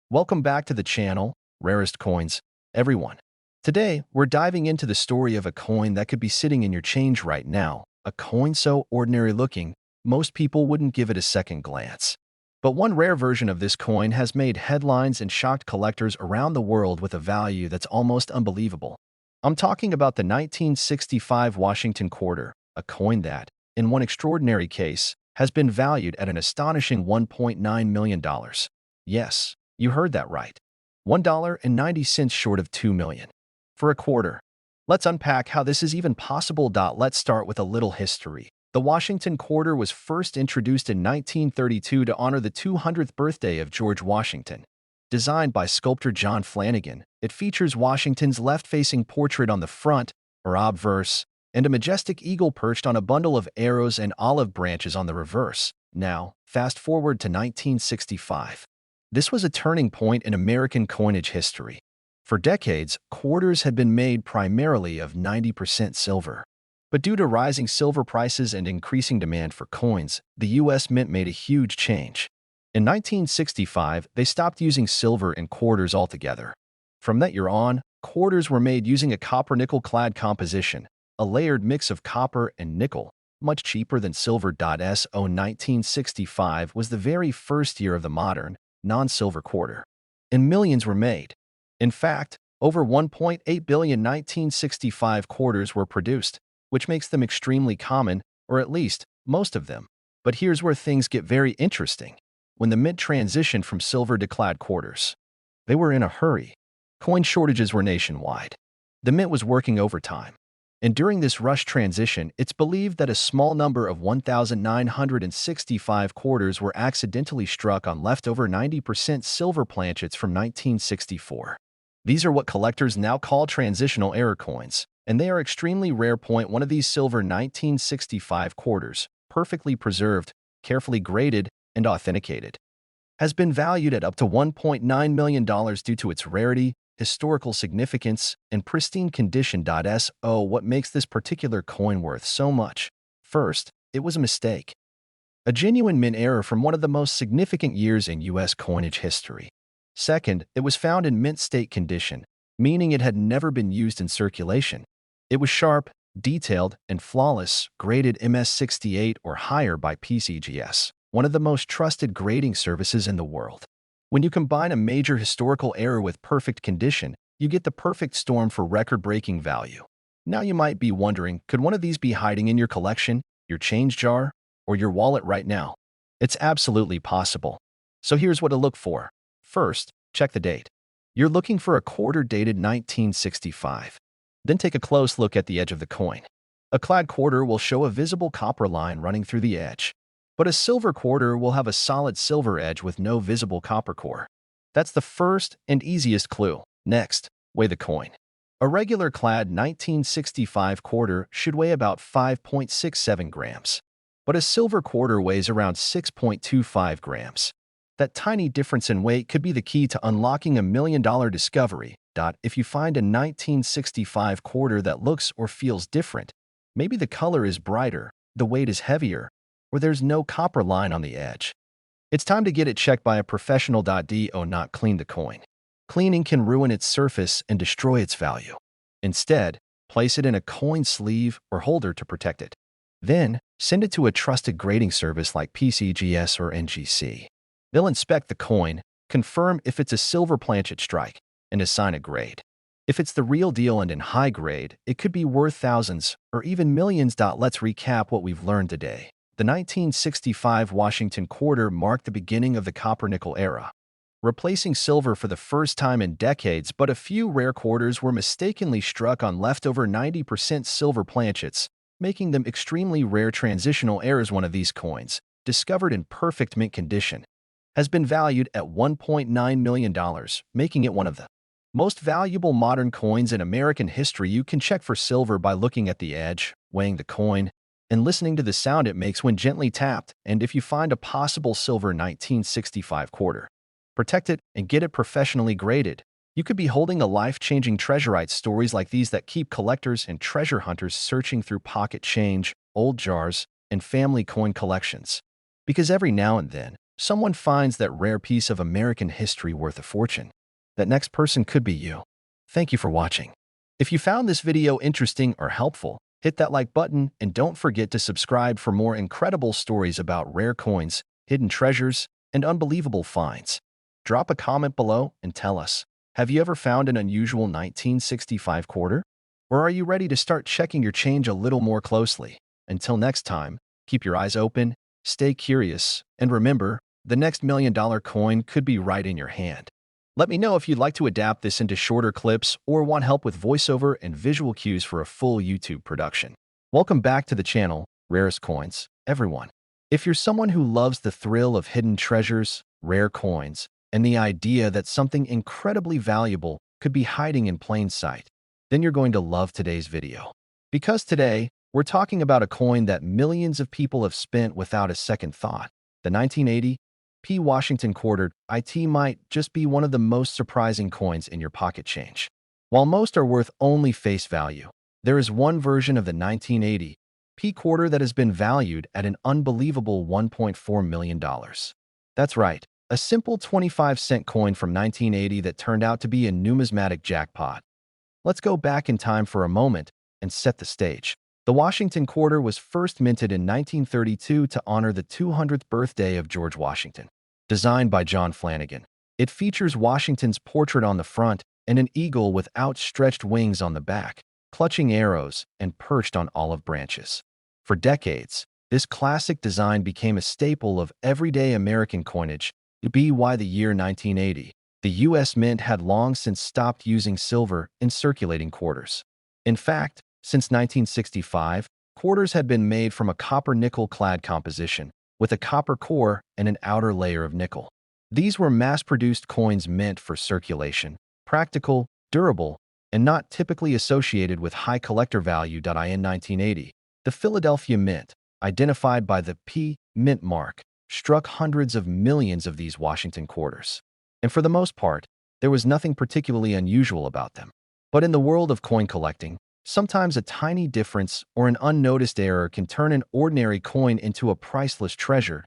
Welcome back to the channel, Rarest Coins, everyone. Today, we're diving into the story of a coin that could be sitting in your change right now, a coin so ordinary looking, most people wouldn't give it a second glance. But one rare version of this coin has made headlines and shocked collectors around the world with a value that's almost unbelievable. I'm talking about the 1965 Washington quarter, a coin that, in one extraordinary case, has been valued at an astonishing $1.9 million. Yes, you heard that right. $1.90 short of $2 million. For a quarter. Let's unpack how this is even possible. Let's start with a little history. The Washington quarter was first introduced in 1932 to honor the 200th birthday of George Washington. Designed by sculptor John Flanagan, it features Washington's left-facing portrait on the front, or obverse, and a majestic eagle perched on a bundle of arrows and olive branches on the reverse. Now, fast forward to 1965. This was a turning point in American coinage history. For decades, quarters had been made primarily of 90% silver. But due to rising silver prices and increasing demand for coins, the U.S. Mint made a huge change. In 1965, they stopped using silver in quarters altogether. From that year on, quarters were made using a copper-nickel clad composition, a layered mix of copper and nickel, much cheaper than silver. 1965 was the very first year of the modern, non-silver quarter, and millions were made. In fact, over 1.8 billion 1965 quarters were produced, which makes them extremely common, or at least most of them. But here's where things get very interesting. When the Mint transitioned from silver to clad quarters, they were in a hurry. Coin shortages were nationwide. The Mint was working overtime. And during this rush transition, it's believed that a small number of 1,965 quarters were accidentally struck on leftover 90% silver planchets from 1964. These are what collectors now call transitional error coins, and they are extremely rare. One of these silver 1965 quarters, perfectly preserved, carefully graded, and authenticated, has been valued at up to $1.9 million due to its rarity, historical significance, and pristine condition. What makes this particular coin worth so much? First, it was a mistake. A genuine mint error from one of the most significant years in U.S. coinage history. Second, it was found in mint state condition, meaning it had never been used in circulation. It was sharp, detailed, and flawless, graded MS68 or higher by PCGS, one of the most trusted grading services in the world. When you combine a major historical error with perfect condition, you get the perfect storm for record-breaking value. Now you might be wondering, could one of these be hiding in your collection, your change jar, or your wallet right now? It's absolutely possible. So here's what to look for. First, check the date. You're looking for a quarter dated 1965. Then take a close look at the edge of the coin. A clad quarter will show a visible copper line running through the edge, but a silver quarter will have a solid silver edge with no visible copper core. That's the first and easiest clue. Next, weigh the coin. A regular clad 1965 quarter should weigh about 5.67 grams, but a silver quarter weighs around 6.25 grams. That tiny difference in weight could be the key to unlocking a $1 million discovery. If you find a 1965 quarter that looks or feels different, maybe the color is brighter, the weight is heavier, or there's no copper line on the edge, it's time to get it checked by a professional. Do not clean the coin. Cleaning can ruin its surface and destroy its value. Instead, place it in a coin sleeve or holder to protect it. Then, send it to a trusted grading service like PCGS or NGC. They'll inspect the coin, confirm if it's a silver planchet strike, and assign a grade. If it's the real deal and in high grade, it could be worth thousands or even millions. Let's recap what we've learned today. The 1965 Washington quarter marked the beginning of the copper-nickel era, replacing silver for the first time in decades. But a few rare quarters were mistakenly struck on leftover 90% silver planchets, making them extremely rare transitional errors. One of these coins, discovered in perfect mint condition, has been valued at $1.9 million, making it one of the most valuable modern coins in American history. You can check for silver by looking at the edge, weighing the coin, and listening to the sound it makes when gently tapped. And if you find a possible silver 1965 quarter, protect it and get it professionally graded. You could be holding a life-changing treasure. Stories like these that keep collectors and treasure hunters searching through pocket change, old jars, and family coin collections. Because every now and then, Someone finds that rare piece of American history worth a fortune. That next person could be you. Thank you for watching. If you found this video interesting or helpful, hit that like button and don't forget to subscribe for more incredible stories about rare coins, hidden treasures, and unbelievable finds. Drop a comment below and tell us, have you ever found an unusual 1965 quarter? Or are you ready to start checking your change a little more closely? Until next time, keep your eyes open, stay curious, and remember, the next $1,000,000 coin could be right in your hand. Let me know if you'd like to adapt this into shorter clips or want help with voiceover and visual cues for a full YouTube production. Welcome back to the channel, Rarest Coins, everyone. If you're someone who loves the thrill of hidden treasures, rare coins, and the idea that something incredibly valuable could be hiding in plain sight, then you're going to love today's video. Because today, we're talking about a coin that millions of people have spent without a second thought. The 1980 P. Washington quarter. It might just be one of the most surprising coins in your pocket change. While most are worth only face value, there is one version of the 1980 P quarter that has been valued at an unbelievable $1.4 million. That's right, a simple 25-cent coin from 1980 that turned out to be a numismatic jackpot. Let's go back in time for a moment and set the stage. The Washington quarter was first minted in 1932 to honor the 200th birthday of George Washington. Designed by John Flanagan, it features Washington's portrait on the front and an eagle with outstretched wings on the back, clutching arrows and perched on olive branches. For decades, this classic design became a staple of everyday American coinage. By the year 1980, the U.S. Mint had long since stopped using silver in circulating quarters. In fact, since 1965, quarters had been made from a copper-nickel clad composition, with a copper core and an outer layer of nickel. These were mass-produced coins meant for circulation, practical, durable, and not typically associated with high collector value. In 1980, the Philadelphia Mint, identified by the P Mint mark, struck hundreds of millions of these Washington quarters. And for the most part, there was nothing particularly unusual about them. But in the world of coin collecting, sometimes a tiny difference or an unnoticed error can turn an ordinary coin into a priceless treasure.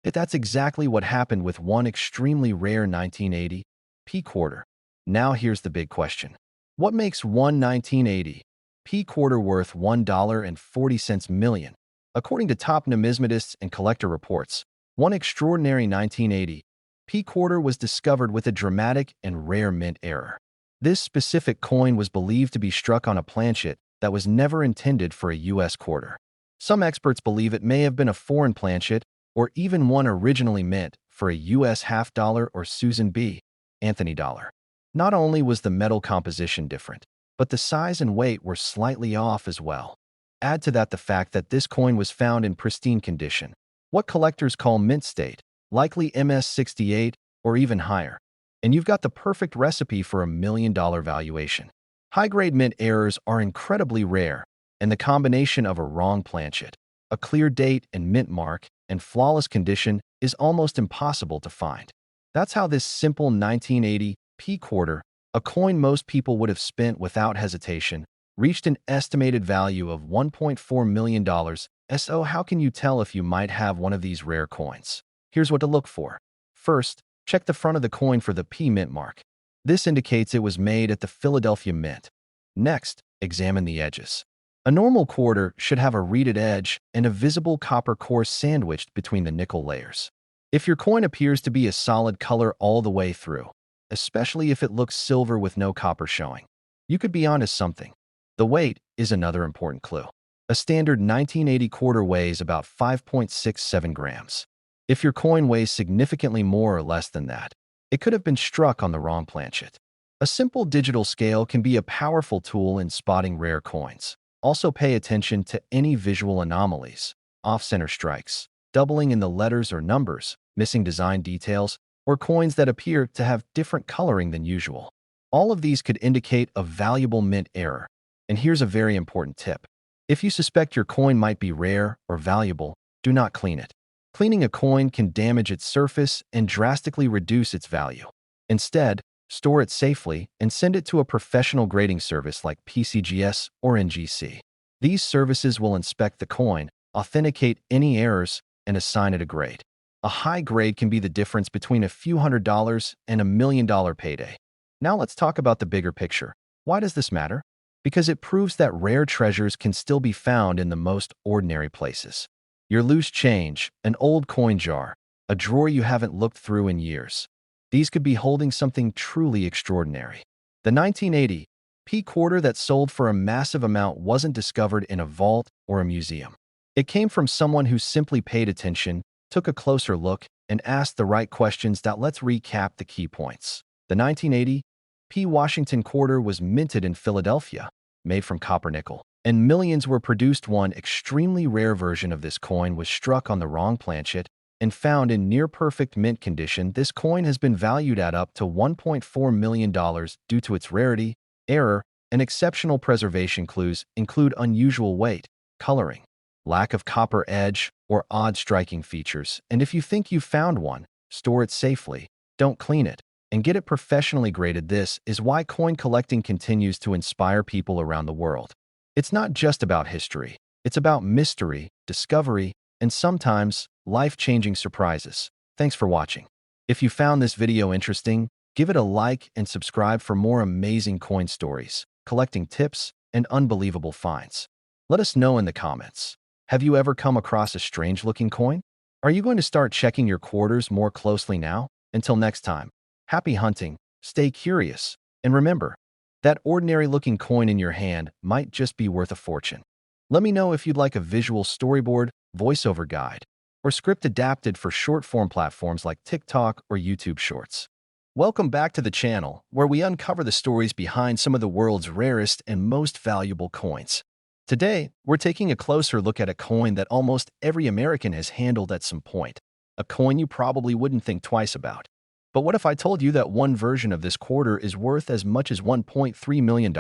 That's exactly what happened with one extremely rare 1980 P quarter. Now here's the big question. What makes one 1980 P quarter worth $1.40 million? According to top numismatists and collector reports, one extraordinary 1980 P quarter was discovered with a dramatic and rare mint error. This specific coin was believed to be struck on a planchet that was never intended for a U.S. quarter. Some experts believe it may have been a foreign planchet or even one originally meant for a U.S. half dollar or Susan B. Anthony dollar. Not only was the metal composition different, but the size and weight were slightly off as well. Add to that the fact that this coin was found in pristine condition, what collectors call mint state, likely MS68 or even higher, and you've got the perfect recipe for a $1 million valuation. High-grade mint errors are incredibly rare, and the combination of a wrong planchet, a clear date and mint mark, and flawless condition is almost impossible to find. That's how this simple 1980 P quarter, a coin most people would have spent without hesitation, reached an estimated value of $1.4 million. So how can you tell if you might have one of these rare coins? Here's what to look for. First, check the front of the coin for the P Mint mark. This indicates it was made at the Philadelphia Mint. Next, examine the edges. A normal quarter should have a reeded edge and a visible copper core sandwiched between the nickel layers. If your coin appears to be a solid color all the way through, especially if it looks silver with no copper showing, you could be onto something. The weight is another important clue. A standard 1980 quarter weighs about 5.67 grams. If your coin weighs significantly more or less than that, it could have been struck on the wrong planchet. A simple digital scale can be a powerful tool in spotting rare coins. Also pay attention to any visual anomalies, off-center strikes, doubling in the letters or numbers, missing design details, or coins that appear to have different coloring than usual. All of these could indicate a valuable mint error. And here's a very important tip. If you suspect your coin might be rare or valuable, do not clean it. Cleaning a coin can damage its surface and drastically reduce its value. Instead, store it safely and send it to a professional grading service like PCGS or NGC. These services will inspect the coin, authenticate any errors, and assign it a grade. A high grade can be the difference between a few $100s and $1 million payday. Now let's talk about the bigger picture. Why does this matter? Because it proves that rare treasures can still be found in the most ordinary places. Your loose change, an old coin jar, a drawer you haven't looked through in years. These could be holding something truly extraordinary. The 1980 P quarter that sold for a massive amount wasn't discovered in a vault or a museum. It came from someone who simply paid attention, took a closer look, and asked the right questions. Let's recap the key points. The 1980 P Washington quarter was minted in Philadelphia, made from copper nickel, and millions were produced. One extremely rare version of this coin was struck on the wrong planchet and found in near-perfect mint condition. This coin has been valued at up to $1.4 million due to its rarity, error, and exceptional preservation. Clues include unusual weight, coloring, lack of copper edge, or odd striking features. And if you think you've found one, store it safely, don't clean it, and get it professionally graded. This is why coin collecting continues to inspire people around the world. It's not just about history. It's about mystery, discovery, and sometimes life-changing surprises. Thanks for watching. If you found this video interesting, give it a like and subscribe for more amazing coin stories, collecting tips, and unbelievable finds. Let us know in the comments. Have you ever come across a strange-looking coin? Are you going to start checking your quarters more closely now? Until next time, happy hunting, stay curious, and remember, that ordinary-looking coin in your hand might just be worth a fortune. Let me know if you'd like a visual storyboard, voiceover guide, or script adapted for short-form platforms like TikTok or YouTube Shorts. Welcome back to the channel, where we uncover the stories behind some of the world's rarest and most valuable coins. Today, we're taking a closer look at a coin that almost every American has handled at some point, a coin you probably wouldn't think twice about. But what if I told you that one version of this quarter is worth as much as $1.3 million?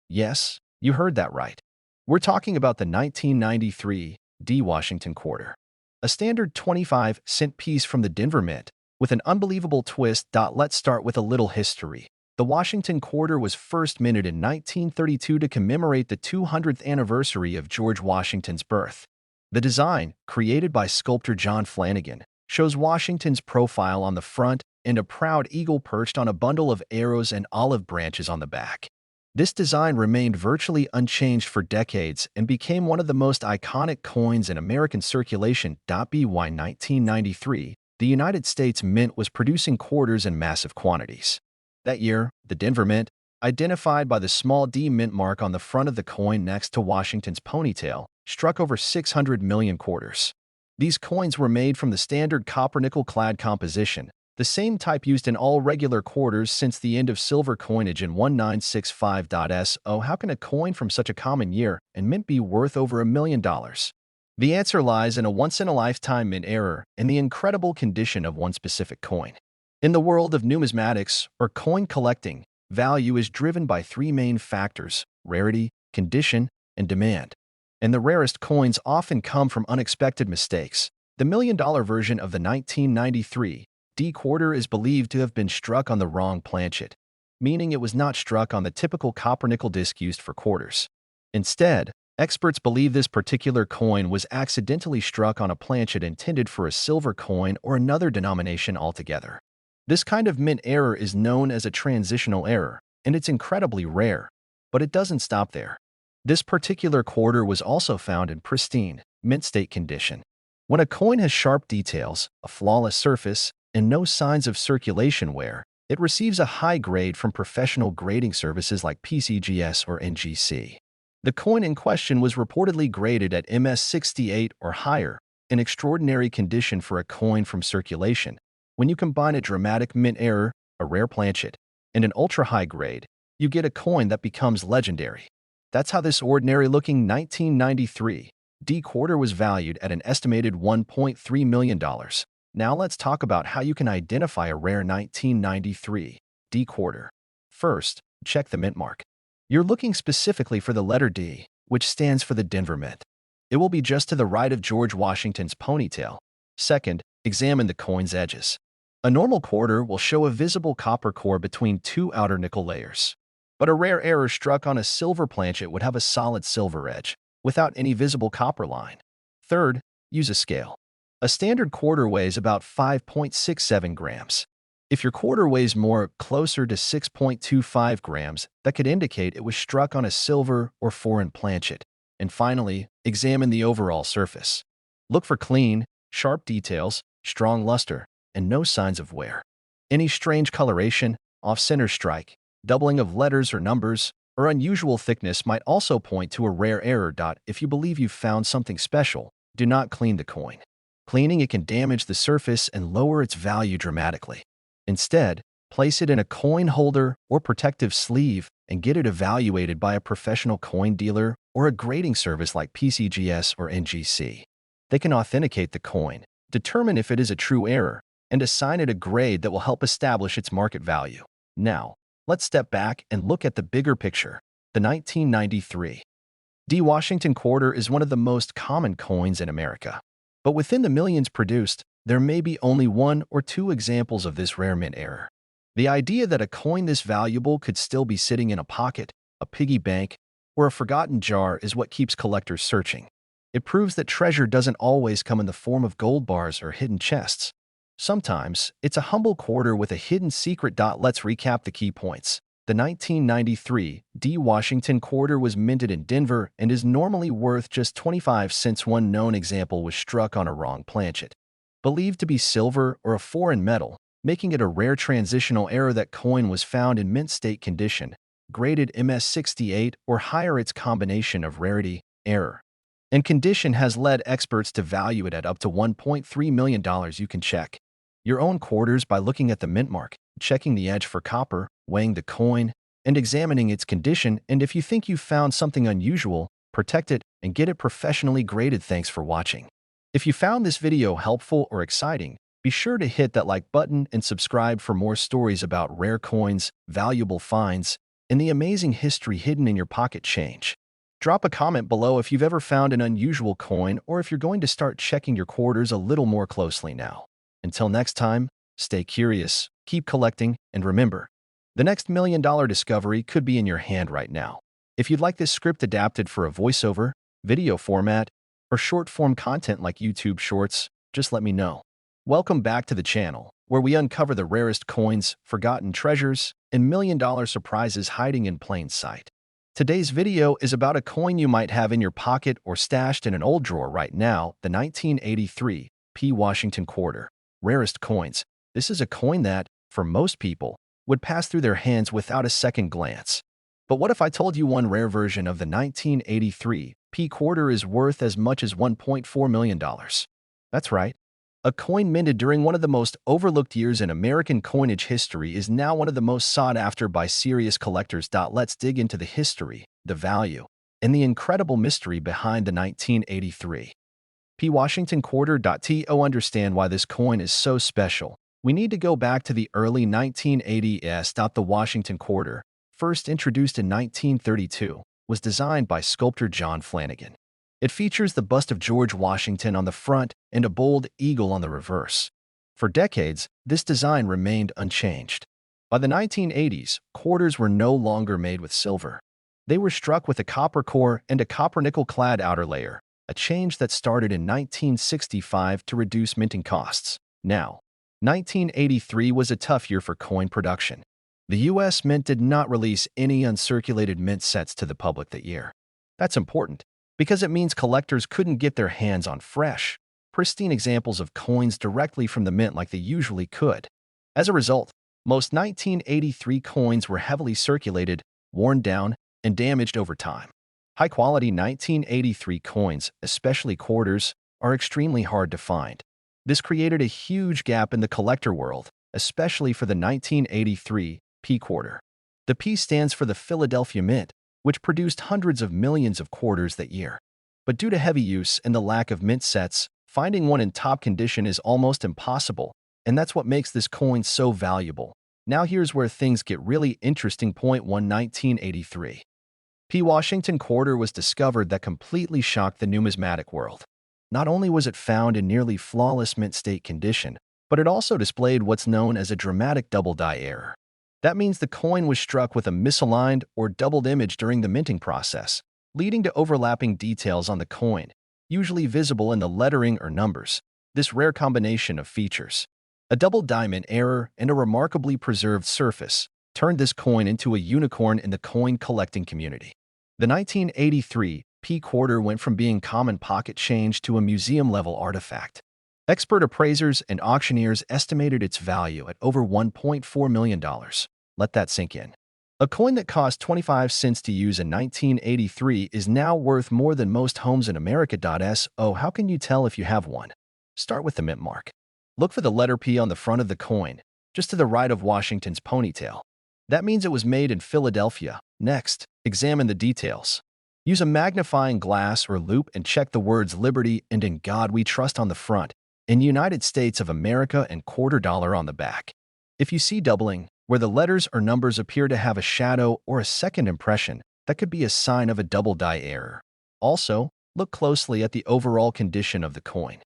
Yes, you heard that right. We're talking about the 1993 D Washington quarter, a standard 25-cent piece from the Denver Mint, with an unbelievable twist. Let's start with a little history. The Washington quarter was first minted in 1932 to commemorate the 200th anniversary of George Washington's birth. The design, created by sculptor John Flanagan, shows Washington's profile on the front and a proud eagle perched on a bundle of arrows and olive branches on the back. This design remained virtually unchanged for decades and became one of the most iconic coins in American circulation. By 1993, the United States Mint was producing quarters in massive quantities. That year, the Denver Mint, identified by the small D mint mark on the front of the coin next to Washington's ponytail, struck over 600 million quarters. These coins were made from the standard copper-nickel-clad composition, the same type used in all regular quarters since the end of silver coinage in 1965. How can a coin from such a common year and mint be worth over $1 million? The answer lies in a once-in-a-lifetime mint error and the incredible condition of one specific coin. In the world of numismatics, or coin collecting, value is driven by three main factors: rarity, condition, and demand. And the rarest coins often come from unexpected mistakes. The million-dollar version of the 1993 D quarter is believed to have been struck on the wrong planchet, meaning it was not struck on the typical copper-nickel disc used for quarters. Instead, experts believe this particular coin was accidentally struck on a planchet intended for a silver coin or another denomination altogether. This kind of mint error is known as a transitional error, and it's incredibly rare. But it doesn't stop there. This particular quarter was also found in pristine, mint state condition. When a coin has sharp details, a flawless surface, and no signs of circulation wear, it receives a high grade from professional grading services like PCGS or NGC. The coin in question was reportedly graded at MS68 or higher, an extraordinary condition for a coin from circulation. When you combine a dramatic mint error, a rare planchet, and an ultra-high grade, you get a coin that becomes legendary. That's how this ordinary-looking 1993 D quarter was valued at an estimated $1.3 million. Now let's talk about how you can identify a rare 1993 D quarter. First, check the mint mark. You're looking specifically for the letter D, which stands for the Denver Mint. It will be just to the right of George Washington's ponytail. Second, examine the coin's edges. A normal quarter will show a visible copper core between two outer nickel layers. But a rare error struck on a silver planchet would have a solid silver edge, without any visible copper line. Third, use a scale. A standard quarter weighs about 5.67 grams. If your quarter weighs more, closer to 6.25 grams, that could indicate it was struck on a silver or foreign planchet. And finally, examine the overall surface. Look for clean, sharp details, strong luster, and no signs of wear. Any strange coloration, off-center strike, doubling of letters or numbers, or unusual thickness might also point to a rare error. If you believe you've found something special, do not clean the coin. Cleaning it can damage the surface and lower its value dramatically. Instead, place it in a coin holder or protective sleeve and get it evaluated by a professional coin dealer or a grading service like PCGS or NGC. They can authenticate the coin, determine if it is a true error, and assign it a grade that will help establish its market value. Now, let's step back and look at the bigger picture. The 1993 D. Washington quarter is one of the most common coins in America. But within the millions produced, there may be only one or two examples of this rare mint error. The idea that a coin this valuable could still be sitting in a pocket, a piggy bank, or a forgotten jar is what keeps collectors searching. It proves that treasure doesn't always come in the form of gold bars or hidden chests. Sometimes, it's a humble quarter with a hidden secret. Let's recap the key points. The 1993 D. Washington quarter was minted in Denver and is normally worth just 25 cents. One known example was struck on a wrong planchet, believed to be silver or a foreign metal, making it a rare transitional error. That coin was found in mint state condition, graded MS68 or higher. Its combination of rarity, error, and condition has led experts to value it at up to $1.3 million. You can check your own quarters by looking at the mint mark, checking the edge for copper, weighing the coin, and examining its condition. And if you think you've found something unusual, protect it and get it professionally graded. Thanks for watching. If you found this video helpful or exciting, be sure to hit that like button and subscribe for more stories about rare coins, valuable finds, and the amazing history hidden in your pocket change. Drop a comment below if you've ever found an unusual coin or if you're going to start checking your quarters a little more closely now. Until next time, stay curious, keep collecting, and remember, the next $1 million discovery could be in your hand right now. If you'd like this script adapted for a voiceover, video format, or short-form content like YouTube Shorts, just let me know. Welcome back to the channel, where we uncover the rarest coins, forgotten treasures, and $1 million surprises hiding in plain sight. Today's video is about a coin you might have in your pocket or stashed in an old drawer right now, the 1983 P. Washington quarter. Rarest coins. This is a coin that, for most people, would pass through their hands without a second glance. But what if I told you one rare version of the 1983 P quarter is worth as much as $1.4 million? That's right. A coin minted during one of the most overlooked years in American coinage history is now one of the most sought after by serious collectors. Let's dig into the history, the value, and the incredible mystery behind the 1983 P. Washington quarter. To understand why this coin is so special, we need to go back to the early 1980s. The Washington quarter, first introduced in 1932, was designed by sculptor John Flanagan. It features the bust of George Washington on the front and a bold eagle on the reverse. For decades, this design remained unchanged. By the 1980s, quarters were no longer made with silver. They were struck with a copper core and a copper-nickel-clad outer layer, a change that started in 1965 to reduce minting costs. Now, 1983 was a tough year for coin production. The U.S. Mint did not release any uncirculated mint sets to the public that year. That's important, because it means collectors couldn't get their hands on fresh, pristine examples of coins directly from the mint like they usually could. As a result, most 1983 coins were heavily circulated, worn down, and damaged over time. High-quality 1983 coins, especially quarters, are extremely hard to find. This created a huge gap in the collector world, especially for the 1983 P quarter. The P stands for the Philadelphia Mint, which produced hundreds of millions of quarters that year. But due to heavy use and the lack of mint sets, finding one in top condition is almost impossible, and that's what makes this coin so valuable. Now here's where things get really interesting. Point 1. 1983 P. Washington quarter was discovered that completely shocked the numismatic world. Not only was it found in nearly flawless mint state condition, but it also displayed what's known as a dramatic double die error. That means the coin was struck with a misaligned or doubled image during the minting process, leading to overlapping details on the coin, usually visible in the lettering or numbers. This rare combination of features, a double diamond error and a remarkably preserved surface, turned this coin into a unicorn in the coin collecting community. The 1983 P quarter went from being common pocket change to a museum-level artifact. Expert appraisers and auctioneers estimated its value at over $1.4 million. Let that sink in. A coin that cost 25 cents to use in 1983 is now worth more than most homes in America. So how can you tell if you have one? Start with the mint mark. Look for the letter P on the front of the coin, just to the right of Washington's ponytail. That means it was made in Philadelphia. Next, examine the details. Use a magnifying glass or loupe and check the words Liberty and In God We Trust on the front, and United States of America and quarter dollar on the back. If you see doubling, where the letters or numbers appear to have a shadow or a second impression, that could be a sign of a double die error. Also, look closely at the overall condition of the coin.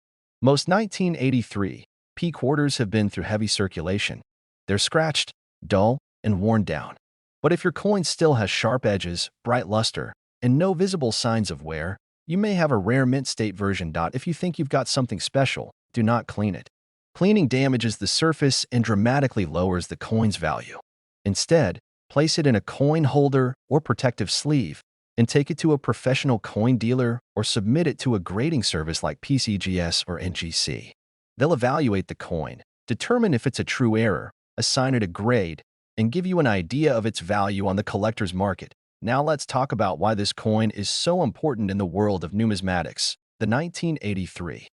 Most 1983 P quarters have been through heavy circulation. They're scratched, dull, and worn down. But if your coin still has sharp edges, bright luster, and no visible signs of wear, you may have a rare mint state version. If you think you've got something special, do not clean it. Cleaning damages the surface and dramatically lowers the coin's value. Instead, place it in a coin holder or protective sleeve and take it to a professional coin dealer or submit it to a grading service like PCGS or NGC. They'll evaluate the coin, determine if it's a true error, assign it a grade, and give you an idea of its value on the collector's market. Now let's talk about why this coin is so important in the world of numismatics. The 1983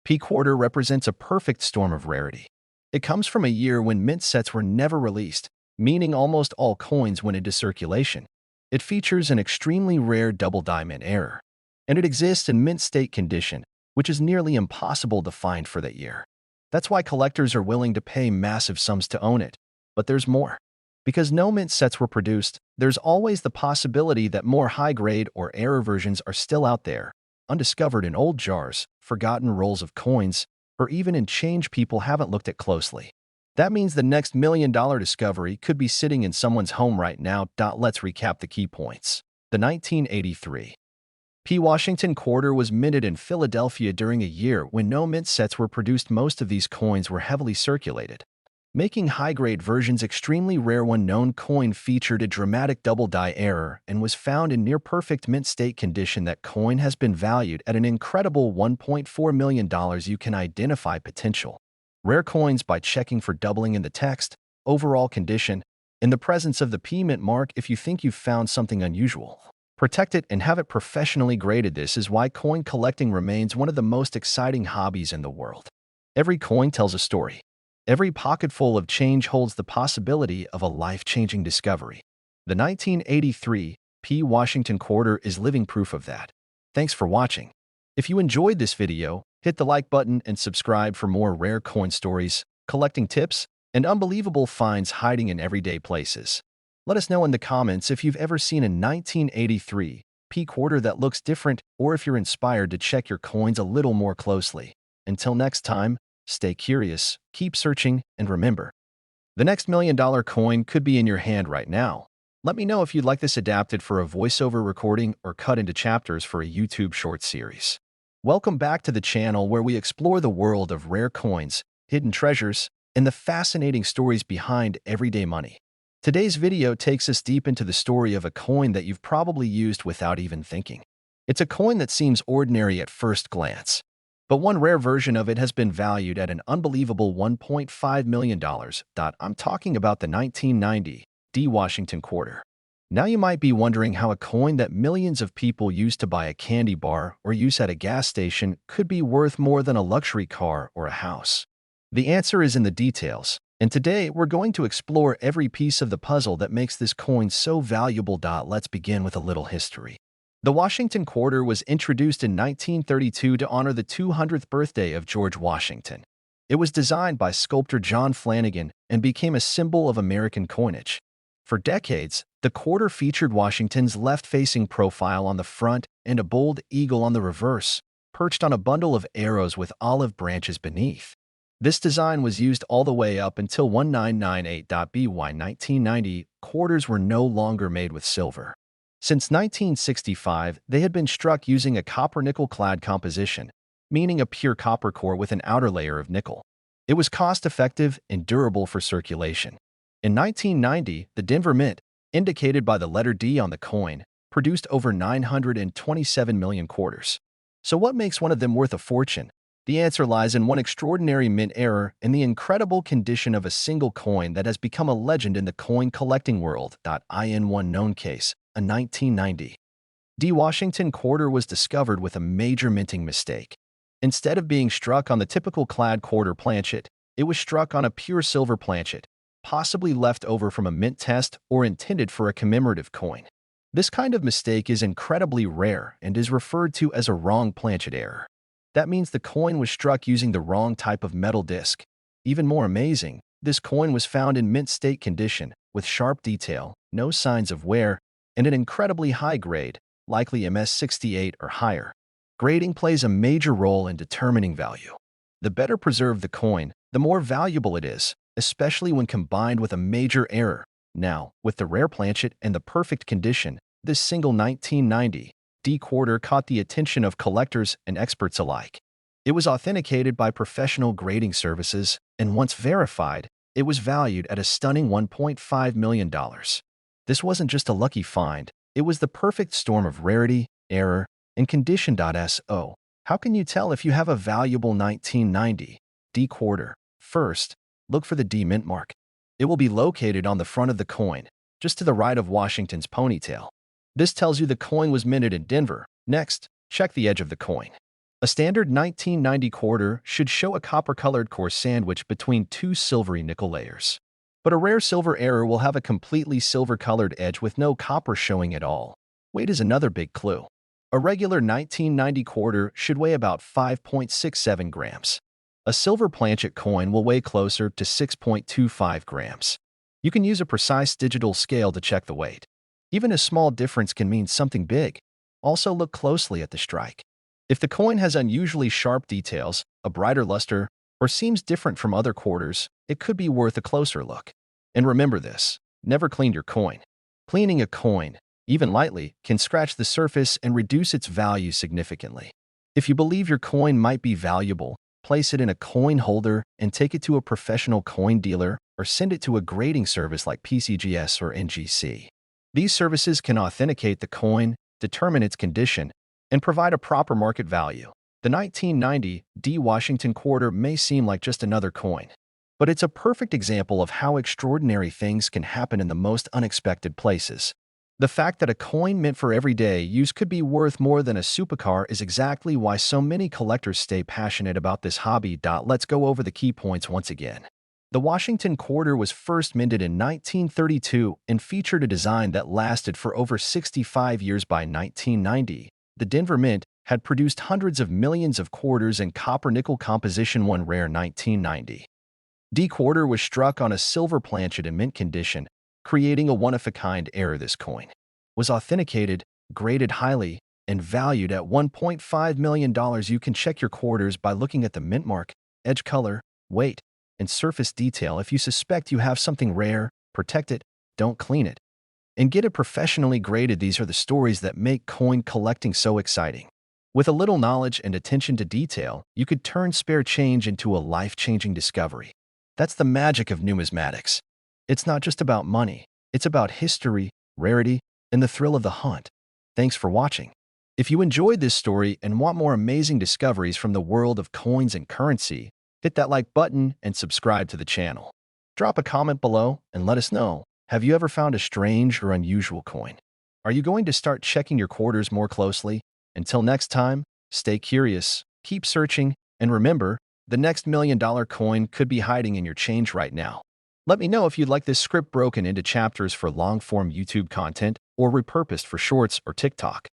P quarter represents a perfect storm of rarity. It comes from a year when mint sets were never released, meaning almost all coins went into circulation. It features an extremely rare double diamond error, and it exists in mint state condition, which is nearly impossible to find for that year. That's why collectors are willing to pay massive sums to own it. But there's more. Because no mint sets were produced, there's always the possibility that more high-grade or error versions are still out there, undiscovered in old jars, forgotten rolls of coins, or even in change people haven't looked at closely. That means the next million-dollar discovery could be sitting in someone's home right now. Let's recap the key points. The 1983 P Washington quarter was minted in Philadelphia during a year when no mint sets were produced. Most of these coins were heavily circulated, making high-grade versions extremely rare. One known coin featured a dramatic double die error and was found in near-perfect mint state condition. That coin has been valued at an incredible $1.4 million. You can identify potential rare coins by checking for doubling in the text, overall condition, and the presence of the P mint mark. If you think you've found something unusual, protect it and have it professionally graded. This is why coin collecting remains one of the most exciting hobbies in the world. Every coin tells a story. Every pocketful of change holds the possibility of a life-changing discovery. The 1983 P Washington quarter is living proof of that. Thanks for watching. If you enjoyed this video, hit the like button and subscribe for more rare coin stories, collecting tips, and unbelievable finds hiding in everyday places. Let us know in the comments if you've ever seen a 1983 P quarter that looks different, or if you're inspired to check your coins a little more closely. Until next time, stay curious, keep searching, and remember, the next million-dollar coin could be in your hand right now. Let me know if you'd like this adapted for a voiceover recording or cut into chapters for a YouTube short series. Welcome back to the channel where we explore the world of rare coins, hidden treasures, and the fascinating stories behind everyday money. Today's video takes us deep into the story of a coin that you've probably used without even thinking. It's a coin that seems ordinary at first glance, but one rare version of it has been valued at an unbelievable $1.5 million. I'm talking about the 1990 D Washington quarter. Now you might be wondering how a coin that millions of people use to buy a candy bar or use at a gas station could be worth more than a luxury car or a house. The answer is in the details, and today we're going to explore every piece of the puzzle that makes this coin so valuable. Let's begin with a little history. The Washington quarter was introduced in 1932 to honor the 200th birthday of George Washington. It was designed by sculptor John Flanagan and became a symbol of American coinage. For decades, the quarter featured Washington's left-facing profile on the front and a bold eagle on the reverse, perched on a bundle of arrows with olive branches beneath. This design was used all the way up until 1998. By 1990, quarters were no longer made with silver. Since 1965, they had been struck using a copper-nickel-clad composition, meaning a pure copper core with an outer layer of nickel. It was cost-effective and durable for circulation. In 1990, the Denver Mint, indicated by the letter D on the coin, produced over 927 million quarters. So what makes one of them worth a fortune? The answer lies in one extraordinary mint error and the incredible condition of a single coin that has become a legend in the coin collecting world. In one known case, a 1990 D Washington quarter was discovered with a major minting mistake. Instead of being struck on the typical clad quarter planchet, it was struck on a pure silver planchet, possibly left over from a mint test or intended for a commemorative coin. This kind of mistake is incredibly rare and is referred to as a wrong planchet error. That means the coin was struck using the wrong type of metal disc. Even more amazing, this coin was found in mint state condition, with sharp detail, no signs of wear, and an incredibly high grade, likely MS-68 or higher. Grading plays a major role in determining value. The better preserved the coin, the more valuable it is, especially when combined with a major error. Now, with the rare planchet and the perfect condition, this single 1990 D quarter caught the attention of collectors and experts alike. It was authenticated by professional grading services, and once verified, it was valued at a stunning $1.5 million. This wasn't just a lucky find, it was the perfect storm of rarity, error, and condition. So, how can you tell if you have a valuable 1990 D quarter? First, look for the D mint mark. It will be located on the front of the coin, just to the right of Washington's ponytail. This tells you the coin was minted in Denver. Next, check the edge of the coin. A standard 1990 quarter should show a copper-colored core sandwiched between two silvery nickel layers. But a rare silver error will have a completely silver-colored edge with no copper showing at all. Weight is another big clue. A regular 1990 quarter should weigh about 5.67 grams. A silver planchet coin will weigh closer to 6.25 grams. You can use a precise digital scale to check the weight. Even a small difference can mean something big. Also look closely at the strike. If the coin has unusually sharp details, a brighter luster, or seems different from other quarters, it could be worth a closer look. And remember this, never clean your coin. Cleaning a coin, even lightly, can scratch the surface and reduce its value significantly. If you believe your coin might be valuable, place it in a coin holder and take it to a professional coin dealer or send it to a grading service like PCGS or NGC. These services can authenticate the coin, determine its condition, and provide a proper market value. The 1990 D Washington quarter may seem like just another coin, but it's a perfect example of how extraordinary things can happen in the most unexpected places. The fact that a coin meant for everyday use could be worth more than a supercar is exactly why so many collectors stay passionate about this hobby. Let's go over the key points once again. The Washington quarter was first minted in 1932 and featured a design that lasted for over 65 years. By 1990, the Denver Mint had produced hundreds of millions of quarters in copper-nickel composition. One rare 1990 D quarter was struck on a silver planchet in mint condition, creating a one-of-a-kind error. This coin was authenticated, graded highly, and valued at $1.5 million. You can check your quarters by looking at the mint mark, edge color, weight, and surface detail. If you suspect you have something rare, protect it, don't clean it, and get it professionally graded. These are the stories that make coin collecting so exciting. With a little knowledge and attention to detail, you could turn spare change into a life-changing discovery. That's the magic of numismatics. It's not just about money, it's about history, rarity, and the thrill of the hunt. Thanks for watching. If you enjoyed this story and want more amazing discoveries from the world of coins and currency, hit that like button and subscribe to the channel. Drop a comment below and let us know, have you ever found a strange or unusual coin? Are you going to start checking your quarters more closely? Until next time, stay curious, keep searching, and remember, the next $1 million coin could be hiding in your change right now. Let me know if you'd like this script broken into chapters for long-form YouTube content or repurposed for Shorts or TikTok.